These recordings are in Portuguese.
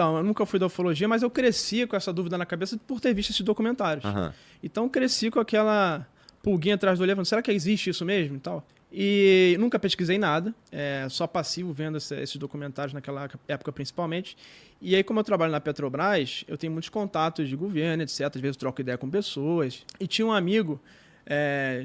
Então, eu nunca fui da ufologia, mas eu cresci com essa dúvida na cabeça por ter visto esses documentários. Aham. Então, eu cresci com aquela pulguinha atrás do olho, falando, será que existe isso mesmo e tal? E nunca pesquisei nada, só passivo vendo esses documentários naquela época principalmente. E aí, como eu trabalho na Petrobras, eu tenho muitos contatos de governo, etc. Às vezes eu troco ideia com pessoas. E tinha um amigo,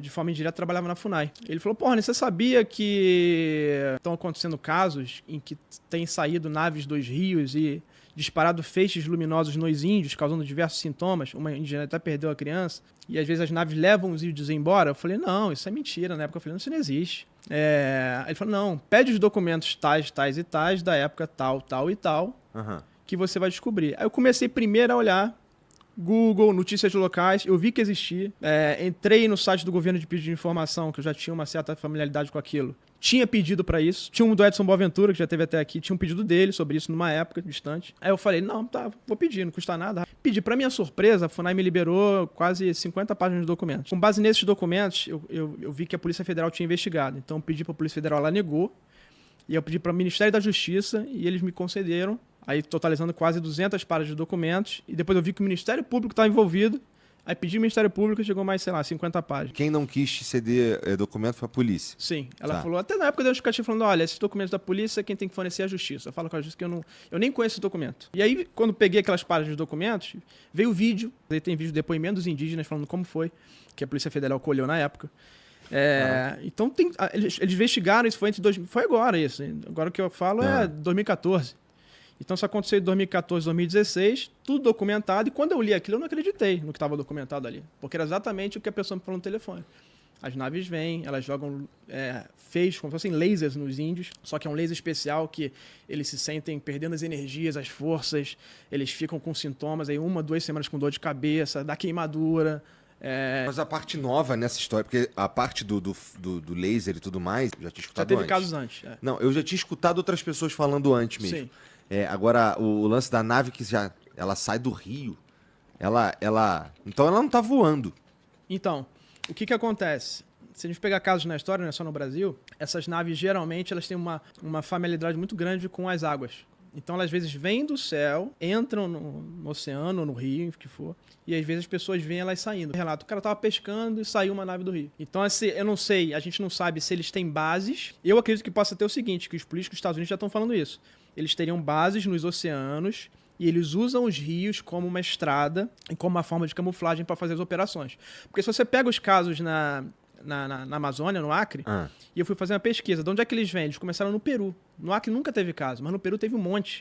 de forma indireta, trabalhava na FUNAI. Ele falou, porra, você sabia que estão acontecendo casos em que têm saído naves dos rios e disparado feixes luminosos nos índios, causando diversos sintomas? Uma indígena até perdeu a criança. E às vezes as naves levam os índios embora. Eu falei, não, isso é mentira. Na época eu falei, não, isso não existe. Aí ele falou, não, pede os documentos tais, tais e tais, da época tal, tal e tal, que você vai descobrir. Aí eu comecei primeiro a olhar Google, notícias locais, eu vi que existia. Entrei no site do governo de pedido de informação, que eu já tinha uma certa familiaridade com aquilo. Tinha pedido pra isso. Tinha um do Edson Boaventura, que já teve até aqui, tinha um pedido dele sobre isso numa época distante. Aí eu falei, não, tá, vou pedir, não custa nada. Pedi. Pra minha surpresa, a FUNAI me liberou quase 50 páginas de documentos. Com base nesses documentos, eu vi que a Polícia Federal tinha investigado. Então eu pedi pra Polícia Federal, ela negou. E eu pedi para o Ministério da Justiça e eles me concederam, aí totalizando quase 200 páginas de documentos. E depois eu vi que o Ministério Público estava envolvido. Aí pedi ao Ministério Público e chegou mais, sei lá, 50 páginas. Quem não quis te ceder documento foi a polícia. Sim, ela falou, até na época deu justificativa falando, olha, esses documentos da polícia, quem tem que fornecer é a Justiça. Eu falo com a Justiça que eu nem conheço esse documento. E aí, quando peguei aquelas páginas de documentos, veio o vídeo, aí tem vídeo de depoimento dos indígenas falando como foi, que a Polícia Federal colheu na época. Então eles investigaram, isso foi agora isso. Agora o que eu falo é 2014. Então isso aconteceu em 2014, 2016, tudo documentado. E quando eu li aquilo, eu não acreditei no que estava documentado ali. Porque era exatamente o que a pessoa me falou no telefone. As naves vêm, elas jogam feixes, como se fossem lasers nos índios. Só que é um laser especial que eles se sentem perdendo as energias, as forças. Eles ficam com sintomas, aí 1, 2 semanas com dor de cabeça, dá queimadura. Mas a parte nova nessa história, porque a parte do laser e tudo mais, eu já tinha escutado Já teve antes. casos antes. Não, eu já tinha escutado outras pessoas falando antes mesmo. Sim. Agora, o lance da nave que ela sai do rio, então ela não tá voando. Então, o que acontece? Se a gente pegar casos na história, não é só no Brasil, essas naves geralmente elas têm uma familiaridade muito grande com as águas. Então, elas às vezes vêm do céu, entram no oceano, no rio, o que for, e às vezes as pessoas veem elas saindo. Relato, o cara tava pescando e saiu uma nave do rio. Então, assim, eu não sei, a gente não sabe se eles têm bases. Eu acredito que possa ter o seguinte, que os políticos dos Estados Unidos já estão falando isso. Eles teriam bases nos oceanos e eles usam os rios como uma estrada e como uma forma de camuflagem para fazer as operações. Porque se você pega os casos na Amazônia, no Acre, e eu fui fazer uma pesquisa. De onde é que eles vêm? Eles começaram no Peru. No Acre nunca teve caso, mas no Peru teve um monte.